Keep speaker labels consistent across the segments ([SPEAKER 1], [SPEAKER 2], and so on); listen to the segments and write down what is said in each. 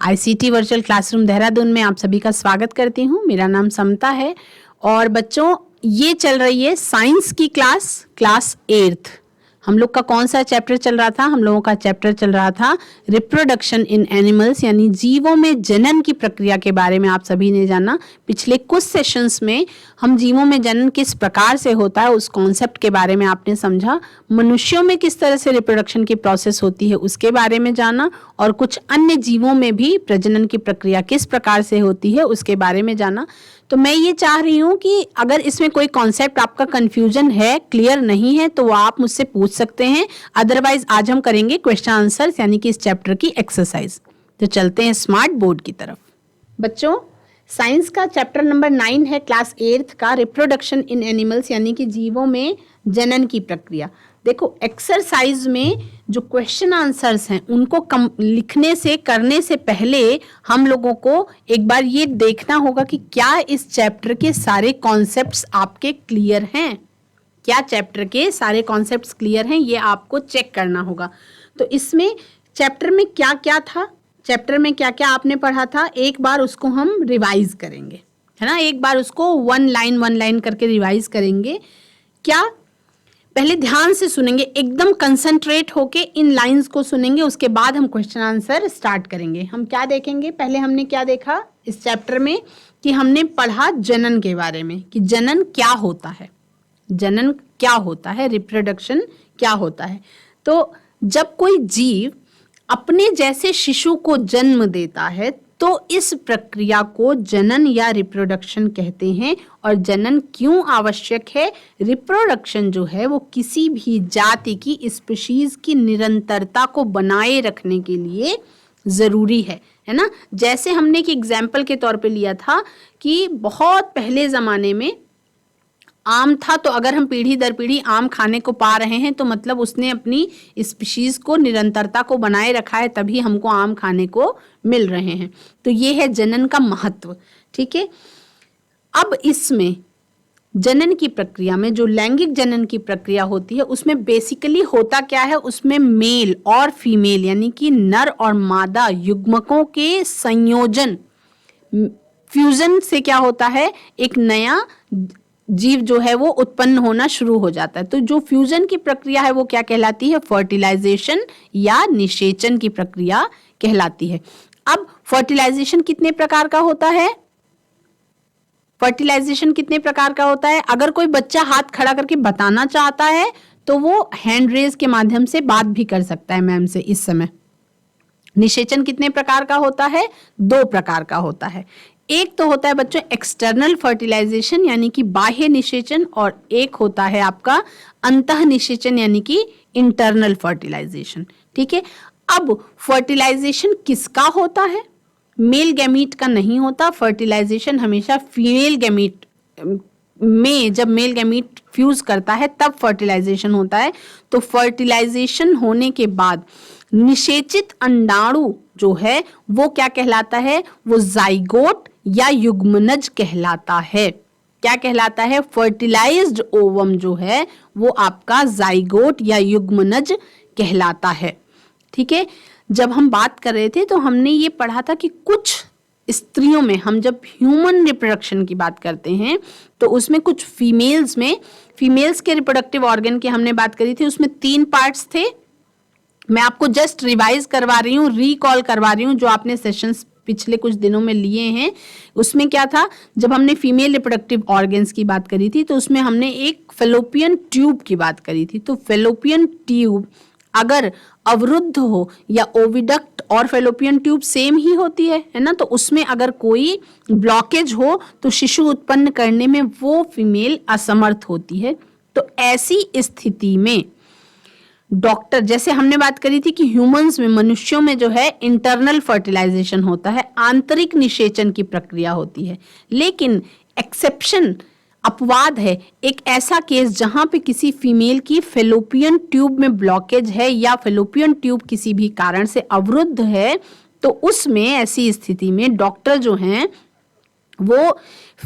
[SPEAKER 1] ICT virtual classroom Dehradun में आप सभी का स्वागत करती हूँ। मेरा नाम समता है और बच्चों ये चल रही है साइंस की क्लास 8th। हम लोग का कौन सा चैप्टर चल रहा था? हम लोगों का चैप्टर चल रहा था रिप्रोडक्शन इन एनिमल्स, यानी जीवों में जनन की प्रक्रिया के बारे में आप सभी ने जाना। पिछले कुछ सेशंस में हम जीवों में जनन किस प्रकार से होता है उस कॉन्सेप्ट के बारे में आपने समझा। मनुष्यों में किस तरह से रिप्रोडक्शन की प्रोसेस होती है उसके बारे में जाना, और कुछ अन्य जीवों में भी प्रजनन की प्रक्रिया किस प्रकार से होती है उसके बारे में जाना। तो मैं ये चाह रही हूँ कि अगर इसमें कोई कॉन्सेप्ट आपका कंफ्यूजन है, क्लियर नहीं है, तो आप मुझसे पूछ सकते हैं। अदरवाइज आज हम करेंगे क्वेश्चन आंसर्स, यानी कि इस चैप्टर की एक्सरसाइज। तो चलते हैं स्मार्ट बोर्ड की तरफ। बच्चों साइंस का चैप्टर नंबर 9 है क्लास 8th का, रिप्रोडक्शन इन एनिमल्स, यानी कि जीवों में जनन की प्रक्रिया। देखो एक्सरसाइज में जो क्वेश्चन आंसर्स हैं उनको लिखने से करने से पहले हम लोगों को एक बार ये देखना होगा कि क्या इस चैप्टर के सारे कॉन्सेप्ट्स आपके क्लियर हैं। क्या चैप्टर के सारे कॉन्सेप्ट्स क्लियर हैं ये आपको चेक करना होगा। तो इसमें चैप्टर में क्या क्या था, चैप्टर में क्या क्या आपने पढ़ा था, एक बार उसको हम रिवाइज करेंगे, है ना। एक बार उसको वन लाइन करके रिवाइज करेंगे। क्या पहले ध्यान से सुनेंगे, एकदम कंसंट्रेट होके इन लाइंस को सुनेंगे, उसके बाद हम क्वेश्चन आंसर स्टार्ट करेंगे। हम क्या देखेंगे, पहले हमने क्या देखा इस चैप्टर में कि हमने पढ़ा जनन के बारे में कि जनन क्या होता है, जनन क्या होता है, रिप्रोडक्शन क्या होता है। तो जब कोई जीव अपने जैसे शिशु को जन्म देता है तो इस प्रक्रिया को जनन या रिप्रोडक्शन कहते हैं। और जनन क्यों आवश्यक है? रिप्रोडक्शन जो है वो किसी भी जाति की, स्पीशीज की निरंतरता को बनाए रखने के लिए जरूरी है ना। जैसे हमने एक एग्जाम्पल के तौर पे लिया था कि बहुत पहले जमाने में आम था, तो अगर हम पीढ़ी दर पीढ़ी आम खाने को पा रहे हैं तो मतलब उसने अपनी स्पीशीज को, निरंतरता को बनाए रखा है, तभी हमको आम खाने को मिल रहे हैं। तो ये है जनन का महत्व, ठीक है। अब इसमें जनन की प्रक्रिया में जो लैंगिक जनन की प्रक्रिया होती है उसमें बेसिकली होता क्या है, उसमें मेल और फीमेल यानी कि नर और मादा युग्मकों के संयोजन, फ्यूजन से क्या होता है, एक नया जीव जो है वो उत्पन्न होना शुरू हो जाता है। तो जो फ्यूजन की प्रक्रिया है वो क्या कहलाती है? फर्टिलाइजेशन या निषेचन की प्रक्रिया कहलाती है। अब फर्टिलाइजेशन कितने प्रकार का होता है? फर्टिलाइजेशन कितने प्रकार का होता है? अगर कोई बच्चा हाथ खड़ा करके बताना चाहता है तो वो हैंड रेज के माध्यम से बात भी कर सकता है मैम से इस समय। निषेचन कितने प्रकार का होता है? 2 प्रकार का होता है। एक तो होता है बच्चों एक्सटर्नल फर्टिलाइजेशन यानी कि बाह्य निषेचन, और एक होता है आपका अंतः निषेचन यानी कि इंटरनल फर्टिलाइजेशन, ठीक है। अब फर्टिलाइजेशन किसका होता है? मेल गैमीट का नहीं होता। फर्टिलाइजेशन हमेशा फीमेल गैमीट में, जब मेल गैमीट फ्यूज करता है तब फर्टिलाइजेशन होता है। तो फर्टिलाइजेशन होने के बाद निषेचित अंडाणु जो है वो क्या कहलाता है? वो जाइगोट या युग्मनज कहलाता है। क्या कहलाता है? फर्टिलाइज्ड ओवम जो है वो आपका जाइगोट या युग्मनज कहलाता है, ठीक है। जब हम बात कर रहे थे तो हमने ये पढ़ा था कि कुछ स्त्रियों में, हम जब ह्यूमन रिप्रोडक्शन की बात करते हैं तो उसमें कुछ फीमेल्स के रिप्रोडक्टिव ऑर्गन की हमने बात करी थी। उसमें 3 पार्ट्स थे। मैं आपको जस्ट रिवाइज करवा रही हूँ, रिकॉल करवा रही हूँ जो आपने सेशंस पिछले कुछ दिनों में लिए हैं। उसमें क्या था, जब हमने फीमेल रिप्रोडक्टिव ऑर्गन्स की बात करी थी तो उसमें हमने एक फेलोपियन ट्यूब की बात करी थी। तो फेलोपियन ट्यूब अगर अवरुद्ध हो, या ओविडक्ट और फेलोपियन ट्यूब सेम ही होती है ना, तो उसमें अगर कोई ब्लॉकेज हो तो शिशु उत्पन्न करने में वो फीमेल असमर्थ होती है। तो ऐसी स्थिति में डॉक्टर, जैसे हमने बात करी थी कि ह्यूमंस में, मनुष्यों में जो है इंटरनल फर्टिलाइजेशन होता है, आंतरिक निषेचन की प्रक्रिया होती है। लेकिन एक्सेप्शन, अपवाद है, एक ऐसा केस जहां पे किसी फीमेल की फेलोपियन ट्यूब में ब्लॉकेज है या फेलोपियन ट्यूब किसी भी कारण से अवरुद्ध है, तो उसमें, ऐसी स्थिति में डॉक्टर जो हैं वो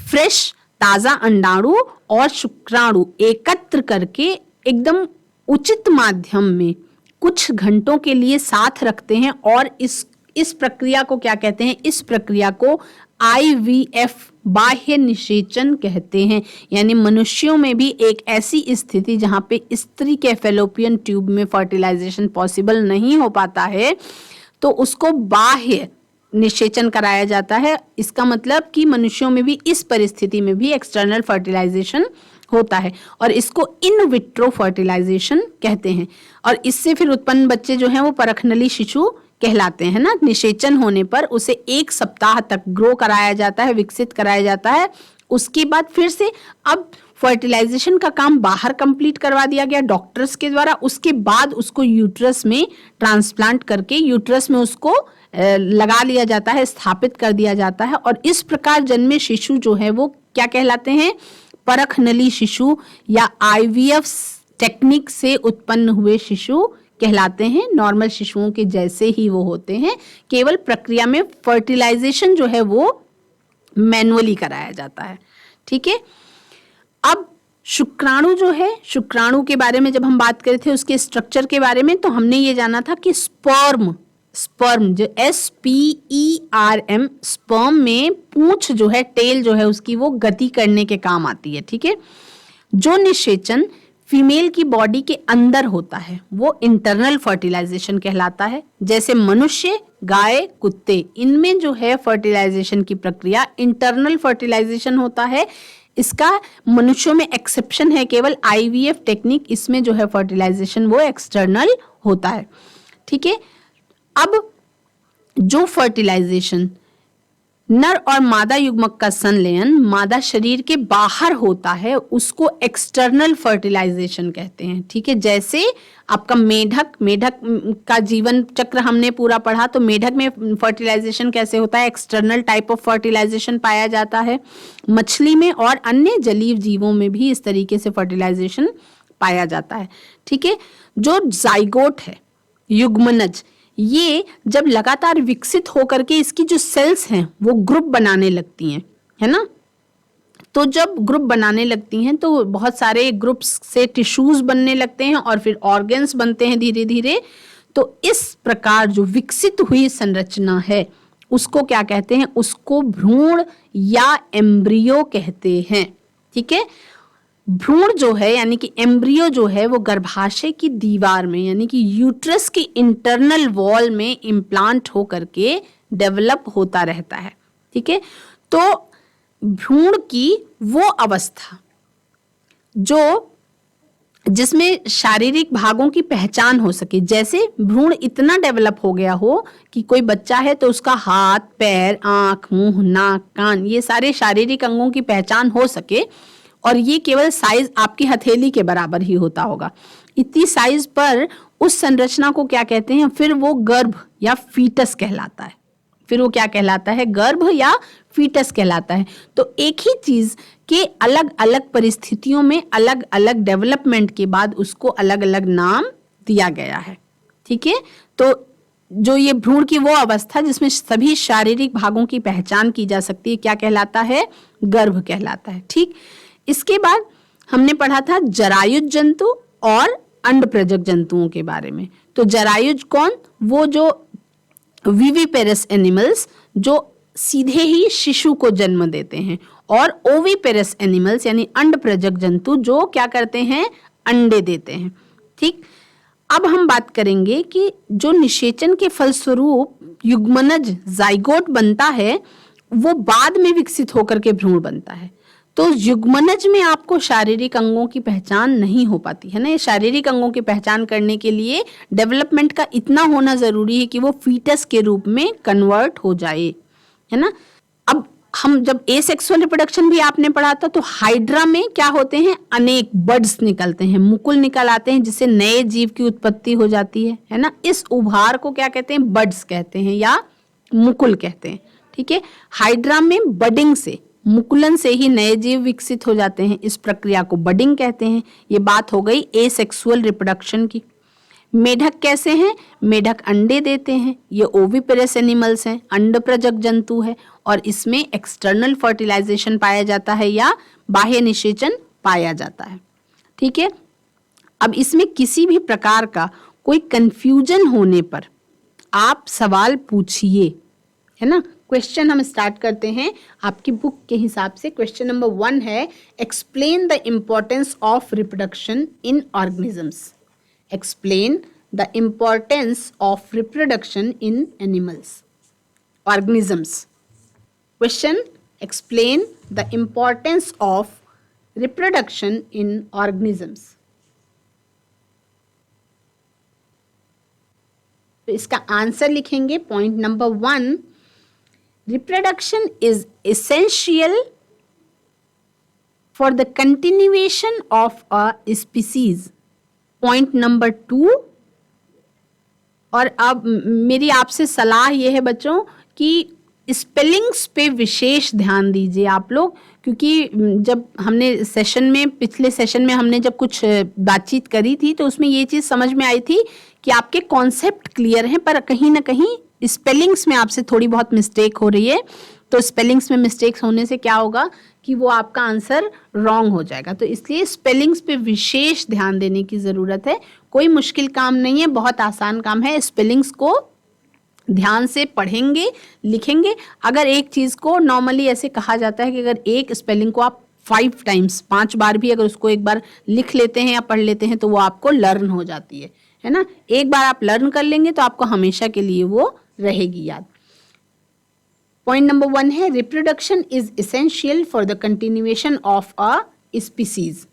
[SPEAKER 1] फ्रेश ताजा अंडाणु और शुक्राणु एकत्र करके एकदम उचित माध्यम में कुछ घंटों के लिए साथ रखते हैं और इस इस प्रक्रिया को क्या कहते हैं? इस प्रक्रिया को IVF बाह्य निषेचन कहते हैं। यानी मनुष्यों में भी एक ऐसी स्थिति जहां पे स्त्री के फैलोपियन ट्यूब में फर्टिलाइजेशन पॉसिबल नहीं हो पाता है, तो उसको बाह्य निषेचन कराया जाता है। इसका मतलब कि मनुष्यों में भी इस परिस्थिति में भी एक्सटर्नल फर्टिलाइजेशन होता है और इसको इन विट्रो फर्टिलाइजेशन कहते हैं। और इससे फिर उत्पन्न बच्चे जो हैं वो परखनली शिशु कहलाते हैं ना। निषेचन होने पर उसे 1 सप्ताह तक ग्रो कराया जाता है, विकसित कराया जाता है। उसके बाद फिर से अब फर्टिलाइजेशन का काम बाहर कंप्लीट करवा दिया गया डॉक्टर्स के द्वारा। उसके बाद उसको यूट्रस में ट्रांसप्लांट करके यूट्रस में उसको लगा लिया जाता है, स्थापित कर दिया जाता है। और इस प्रकार जन्मे शिशु जो है वो क्या कहलाते हैं? परखनली शिशु या IVF टेक्निक से उत्पन्न हुए शिशु कहलाते हैं। नॉर्मल शिशुओं के जैसे ही वो होते हैं, केवल प्रक्रिया में फर्टिलाइजेशन जो है वो मैनुअली कराया जाता है। ठीक है। अब शुक्राणु जो है, शुक्राणु के बारे में जब हम बात करे थे उसके स्ट्रक्चर के बारे में, तो हमने ये जाना था कि स्पर्म जो SPERM, स्पर्म में पूंछ जो है, टेल जो है उसकी, वो गति करने के काम आती है। ठीक है। जो निषेचन फीमेल की बॉडी के अंदर होता है वो इंटरनल फर्टिलाइजेशन कहलाता है। जैसे मनुष्य, गाय, कुत्ते, इनमें जो है फर्टिलाइजेशन की प्रक्रिया इंटरनल फर्टिलाइजेशन होता है। इसका मनुष्यों में एक्सेप्शन है केवल IVF टेक्निक, इसमें जो है फर्टिलाइजेशन वो एक्सटर्नल होता है। ठीक है। अब जो फर्टिलाइजेशन नर और मादा युग्मक का संलयन मादा शरीर के बाहर होता है उसको एक्सटर्नल फर्टिलाइजेशन कहते हैं। ठीक है। जैसे आपका मेढक का जीवन चक्र हमने पूरा पढ़ा, तो मेढक में फर्टिलाइजेशन कैसे होता है? एक्सटर्नल टाइप ऑफ फर्टिलाइजेशन पाया जाता है। मछली में और अन्य जलीय जीवों में भी इस तरीके से फर्टिलाइजेशन पाया जाता है। ठीक है। जो जाइगोट है, युग्मनज, ये जब लगातार विकसित होकर के इसकी जो सेल्स हैं वो ग्रुप बनाने लगती हैं, है ना। तो जब ग्रुप बनाने लगती हैं तो बहुत सारे ग्रुप्स से टिश्यूज बनने लगते हैं और फिर ऑर्गन्स बनते हैं धीरे धीरे। तो इस प्रकार जो विकसित हुई संरचना है उसको क्या कहते हैं? उसको भ्रूण या एम्ब्रियो कहते हैं। ठीक है। भ्रूण जो है यानी कि एम्ब्रियो जो है वो गर्भाशय की दीवार में यानी कि यूट्रस की इंटरनल वॉल में इम्प्लांट हो करके डेवलप होता रहता है। ठीक है। तो भ्रूण की वो अवस्था जिसमें शारीरिक भागों की पहचान हो सके, जैसे भ्रूण इतना डेवलप हो गया हो कि कोई बच्चा है तो उसका हाथ, पैर, आंख, मुंह, नाक, कान, ये सारे शारीरिक अंगों की पहचान हो सके, और ये केवल साइज आपकी हथेली के बराबर ही होता होगा। इतनी साइज पर उस संरचना को क्या कहते हैं? फिर वो गर्भ या फीटस कहलाता है। फिर वो क्या कहलाता है? गर्भ या फीटस कहलाता है। तो एक ही चीज के अलग अलग परिस्थितियों में अलग अलग डेवलपमेंट के बाद उसको अलग अलग नाम दिया गया है। ठीक है। तो जो ये भ्रूण की वो अवस्था जिसमें सभी शारीरिक भागों की पहचान की जा सकती है क्या कहलाता है? गर्भ कहलाता है। ठीक। इसके बाद हमने पढ़ा था जरायुज जंतु और अंडप्रजक जंतुओं के बारे में। तो जरायुज कौन? वो जो विविपेरस एनिमल्स जो सीधे ही शिशु को जन्म देते हैं, और ओविपेरस एनिमल्स यानी अंडप्रजक जंतु जो क्या करते हैं? अंडे देते हैं। ठीक। अब हम बात करेंगे कि जो निषेचन के फलस्वरूप युग्मनज जाइगोट बनता है वो बाद में विकसित होकर के भ्रूण बनता है। तो युग्मनज में आपको शारीरिक अंगों की पहचान नहीं हो पाती है ना। ये शारीरिक अंगों की पहचान करने के लिए डेवलपमेंट का इतना होना जरूरी है कि वो फीटस के रूप में कन्वर्ट हो जाए, है ना। अब हम जब एसेक्सुअल रिप्रोडक्शन भी आपने पढ़ा था, तो हाइड्रा में क्या होते हैं? अनेक बड्स निकलते हैं, मुकुल निकल आते हैं, जिससे नए जीव की उत्पत्ति हो जाती है ना। इस उभार को क्या कहते हैं? बड्स कहते हैं या मुकुल कहते हैं। ठीक है। हाइड्रा में बडिंग से, मुकुलन से ही नए जीव विकसित हो जाते हैं। इस प्रक्रिया को बडिंग कहते हैं। ये बात हो गई एसेक्सुअल रिप्रोडक्शन की। मेढक कैसे हैं? मेढक अंडे देते हैं। ये ओविपेरस एनिमल्स हैं, अंडप्रजक जंतु है, और इसमें एक्सटर्नल फर्टिलाइजेशन पाया जाता है या बाह्य निषेचन पाया जाता है। ठीक है। अब इसमें किसी भी प्रकार का कोई कंफ्यूजन होने पर आप सवाल पूछिए, है ना। क्वेश्चन हम स्टार्ट करते हैं आपकी बुक के हिसाब से। क्वेश्चन नंबर 1 है, explain the importance of reproduction in organisms. Explain the importance of reproduction in animals, organisms. Question, explain the importance of reproduction in organisms. तो इसका आंसर लिखेंगे point number 1, reproduction is essential for the continuation of a species. Point number 2, और अब मेरी आपसे सलाह ये है बच्चों कि स्पेलिंग्स पे विशेष ध्यान दीजिए आप लोग, क्योंकि जब हमने पिछले सेशन में हमने जब कुछ बातचीत करी थी तो उसमें ये चीज़ समझ में आई थी कि आपके कॉन्सेप्ट क्लियर हैं, पर कहीं ना कहीं स्पेलिंग्स में आपसे थोड़ी बहुत मिस्टेक हो रही है। तो स्पेलिंग्स में मिस्टेक्स होने से क्या होगा कि वो आपका आंसर रॉन्ग हो जाएगा। तो इसलिए स्पेलिंग्स पे विशेष ध्यान देने की ज़रूरत है। कोई मुश्किल काम नहीं है, बहुत आसान काम है। स्पेलिंग्स को ध्यान से पढ़ेंगे, लिखेंगे। अगर एक चीज़ को नॉर्मली ऐसे कहा जाता है कि अगर एक स्पेलिंग को आप 5 टाइम्स 5 बार भी अगर उसको एक बार लिख लेते हैं या पढ़ लेते हैं तो वो आपको लर्न हो जाती है ना। एक बार आप लर्न कर लेंगे तो आपको हमेशा के लिए वो रहेगी याद। पॉइंट नंबर 1 है, reproduction is essential for the continuation of a species,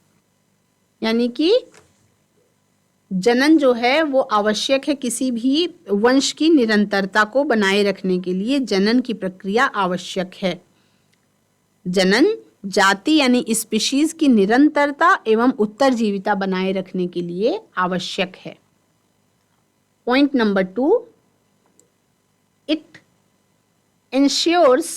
[SPEAKER 1] यानी कि जनन जो है वो आवश्यक है, किसी भी वंश की निरंतरता को बनाए रखने के लिए जनन की प्रक्रिया आवश्यक है। जनन जाति यानी स्पीशीज की निरंतरता एवं उत्तरजीविता बनाए रखने के लिए आवश्यक है। Point number 2, it ensures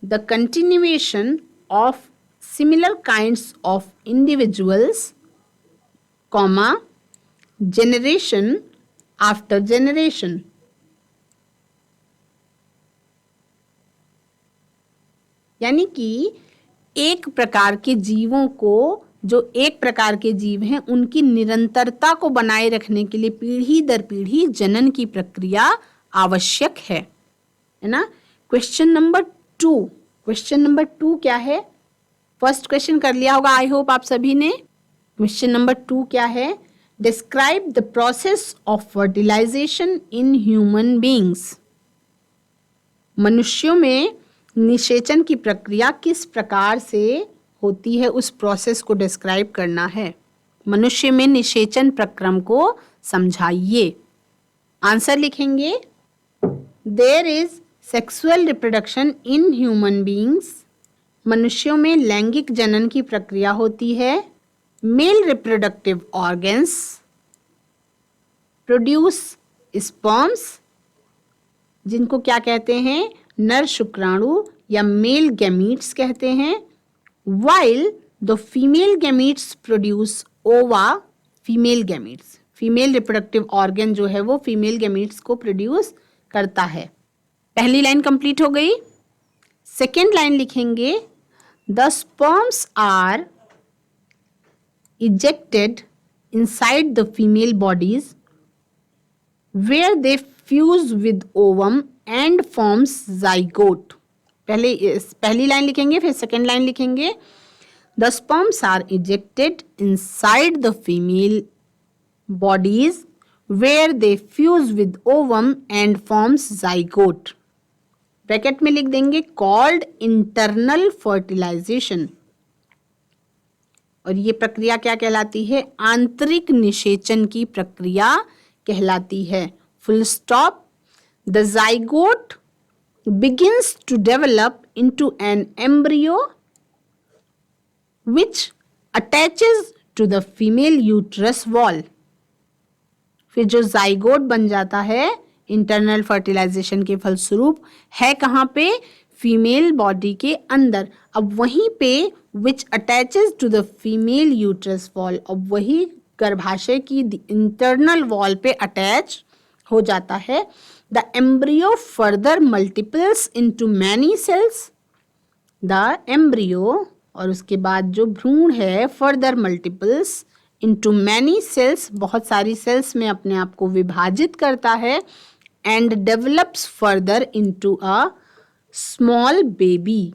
[SPEAKER 1] the continuation of similar kinds of individuals, generation after generation. यानी कि एक प्रकार के जीवों को, जो एक प्रकार के जीव हैं, उनकी निरंतरता को बनाए रखने के लिए पीढ़ी दर पीढ़ी जनन की प्रक्रिया आवश्यक है ना। क्वेश्चन नंबर 2 क्या है? फर्स्ट क्वेश्चन कर लिया होगा आई होप आप सभी ने। क्वेश्चन नंबर 2 क्या है? Describe the process of fertilisation in human beings. मनुष्यों में निषेचन की प्रक्रिया किस प्रकार से होती है, उस प्रोसेस को डिस्क्राइब करना है। मनुष्य में निषेचन प्रक्रम को समझाइए। आंसर लिखेंगे, there is sexual reproduction in human beings. मनुष्यों में लैंगिक जनन की प्रक्रिया होती है। Male reproductive organs produce sperms, जिनको क्या कहते हैं, नर शुक्राणु या मेल गैमीट्स कहते हैं। While the female gametes produce ova, female gametes, female reproductive organ जो है वो फीमेल गैमीट्स को प्रोड्यूस करता है। पहली लाइन कंप्लीट हो गई। सेकेंड लाइन लिखेंगे, the sperms are ejected inside the female bodies where they fuse with ovum and forms zygote. पहली लाइन लिखेंगे, फिर सेकेंड लाइन लिखेंगे, the sperms are ejected inside the female bodies where they fuse with ovum and forms zygote. Bracket में लिख देंगे called internal fertilisation. और ये प्रक्रिया क्या कहलाती है? आंतरिक निषेचन की प्रक्रिया कहलाती है। Full stop. The zygote begins to develop into an embryo which attaches to the female uterus wall. फिर जो जाइगोट बन जाता है इंटरनल फर्टिलाइजेशन के फलस्वरूप, है कहाँ पे? फीमेल बॉडी के अंदर। अब वहीं पे which attaches to the female uterus wall, अब वही गर्भाशय की इंटरनल वॉल पे अटैच हो जाता है। The embryo further multiples into many cells. The embryo, और उसके बाद जो भ्रूण है, further multiples into many cells, बहुत सारी सेल्स में अपने आप को विभाजित करता है। and develops further into a small baby,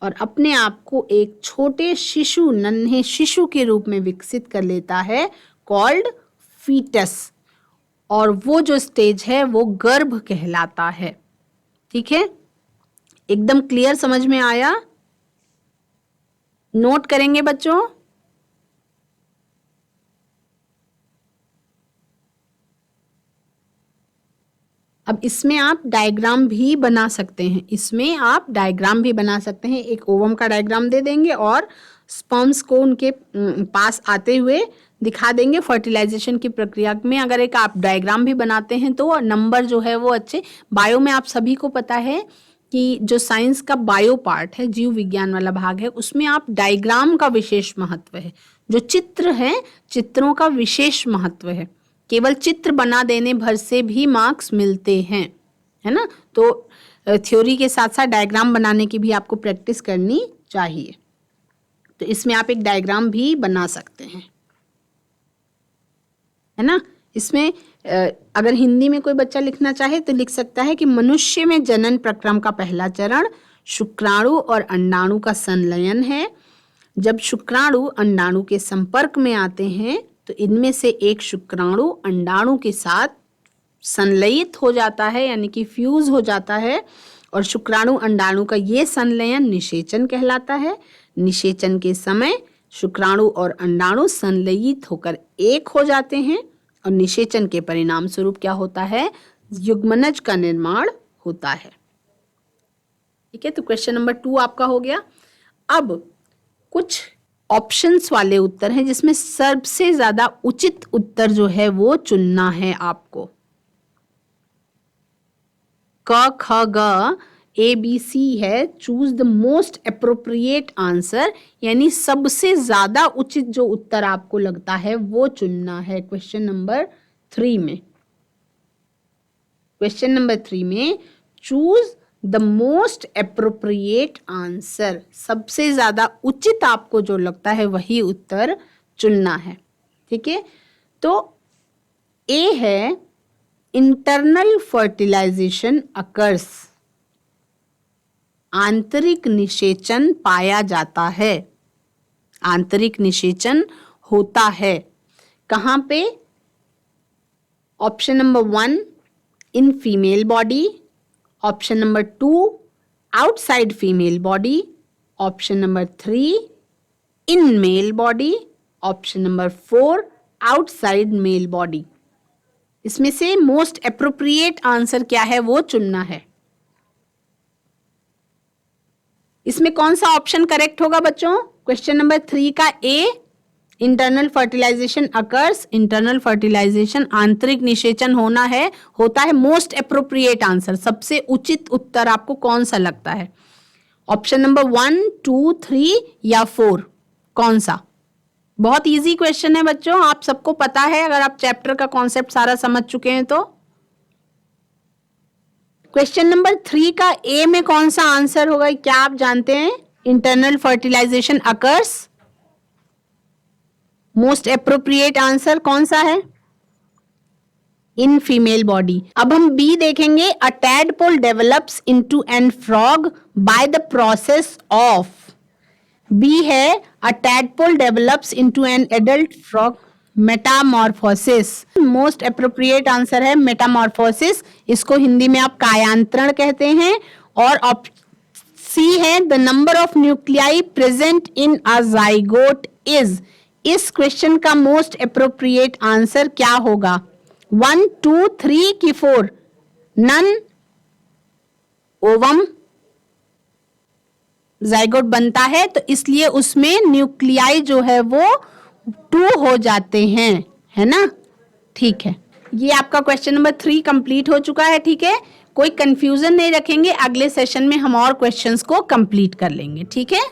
[SPEAKER 1] और अपने आप को एक छोटे शिशु, नन्हे शिशु के रूप में विकसित कर लेता है, कॉल्ड फीटस, और वो जो स्टेज है वो गर्भ कहलाता है। ठीक है, एकदम क्लियर समझ में आया? नोट करेंगे बच्चों? अब इसमें आप डायग्राम भी बना सकते हैं, इसमें आप डायग्राम भी बना सकते हैं। एक ओवम का डायग्राम दे देंगे और स्पर्म्स को उनके पास आते हुए दिखा देंगे फर्टिलाइजेशन की प्रक्रिया में। अगर एक आप डायग्राम भी बनाते हैं तो नंबर जो है वो अच्छे। बायो में आप सभी को पता है कि जो साइंस का बायो पार्ट है, जीव विज्ञान वाला भाग है, उसमें आप डायग्राम का विशेष महत्व है। जो चित्र है, चित्रों का विशेष महत्व है। केवल चित्र बना देने भर से भी मार्क्स मिलते हैं, है ना? तो थ्योरी के साथ साथ डायग्राम बनाने की भी आपको प्रैक्टिस करनी चाहिए। तो इसमें आप एक डायग्राम भी बना सकते हैं, है ना? इसमें अगर हिंदी में कोई बच्चा लिखना चाहे तो लिख सकता है कि मनुष्य में जनन प्रक्रम का पहला चरण शुक्राणु और अंडाणु का संलयन है। जब शुक्राणु अंडाणु के संपर्क में आते हैं तो इनमें से एक शुक्राणु अंडाणु के साथ संलयित हो जाता है, यानी कि फ्यूज हो जाता है, और शुक्राणु अंडाणु का ये संलयन निषेचन कहलाता है। निषेचन के समय शुक्राणु और अंडाणु संलयित होकर एक हो जाते हैं और निषेचन के परिणाम स्वरूप क्या होता है? युग्मनज का निर्माण होता है। ठीक है, तो क्वेश्चन नंबर 2 आपका हो गया। अब कुछ ऑप्शंस वाले उत्तर हैं जिसमें सबसे ज्यादा उचित उत्तर जो है वो चुनना है आपको। क ख ग ए बी सी है, choose the most appropriate answer, यानी सबसे ज्यादा उचित जो उत्तर आपको लगता है वो चुनना है क्वेश्चन नंबर 3 में। क्वेश्चन नंबर 3 में choose the most appropriate answer, सबसे ज्यादा उचित आपको जो लगता है वही उत्तर चुनना है। ठीक है, तो ए है इंटरनल फर्टिलाइजेशन अकर्स, आंतरिक निषेचन पाया जाता है, आंतरिक निषेचन होता है। कहां पे? Option number 1 in female body, option number 2 outside female body, option number 3 in male body, option number 4 outside male body. इसमें से मोस्ट अप्रोप्रिएट आंसर क्या है वो चुनना है। इसमें कौन सा ऑप्शन करेक्ट होगा बच्चों? क्वेश्चन नंबर 3 का A, internal fertilization occurs, internal fertilization आंतरिक निषेचन होता है। मोस्ट अप्रोप्रिएट आंसर, सबसे उचित उत्तर आपको कौन सा लगता है? ऑप्शन नंबर 1, 2, 3 या 4, कौन सा? बहुत इजी क्वेश्चन है बच्चों, आप सबको पता है अगर आप चैप्टर का कॉन्सेप्ट सारा समझ चुके हैं तो। क्वेश्चन नंबर 3 का ए में कौन सा आंसर होगा, क्या आप जानते हैं? Internal fertilization occurs, most appropriate answer कौन सा है? In female body. अब हम बी देखेंगे। A tadpole develops into an frog by the process of, B है a tadpole develops into an adult frog, metamorphosis. Most appropriate answer है metamorphosis, इसको हिंदी में आप कायांतरण कहते हैं। और सी है the number of nuclei present in a zygote is. इस क्वेश्चन का मोस्ट अप्रोप्रिएट आंसर क्या होगा? 1, 2, 3 की 4? नन। ओवम जाइगोट बनता है तो इसलिए उसमें न्यूक्लियाई जो है वो 2 हो जाते हैं, है ना? ठीक है, ये आपका क्वेश्चन नंबर 3 कंप्लीट हो चुका है। ठीक है, कोई कंफ्यूजन नहीं रखेंगे, अगले सेशन में हम और क्वेश्चंस को कंप्लीट कर लेंगे। ठीक है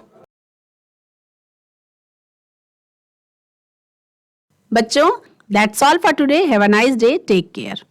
[SPEAKER 1] बच्चों, that's all for today. Have a nice day, take care.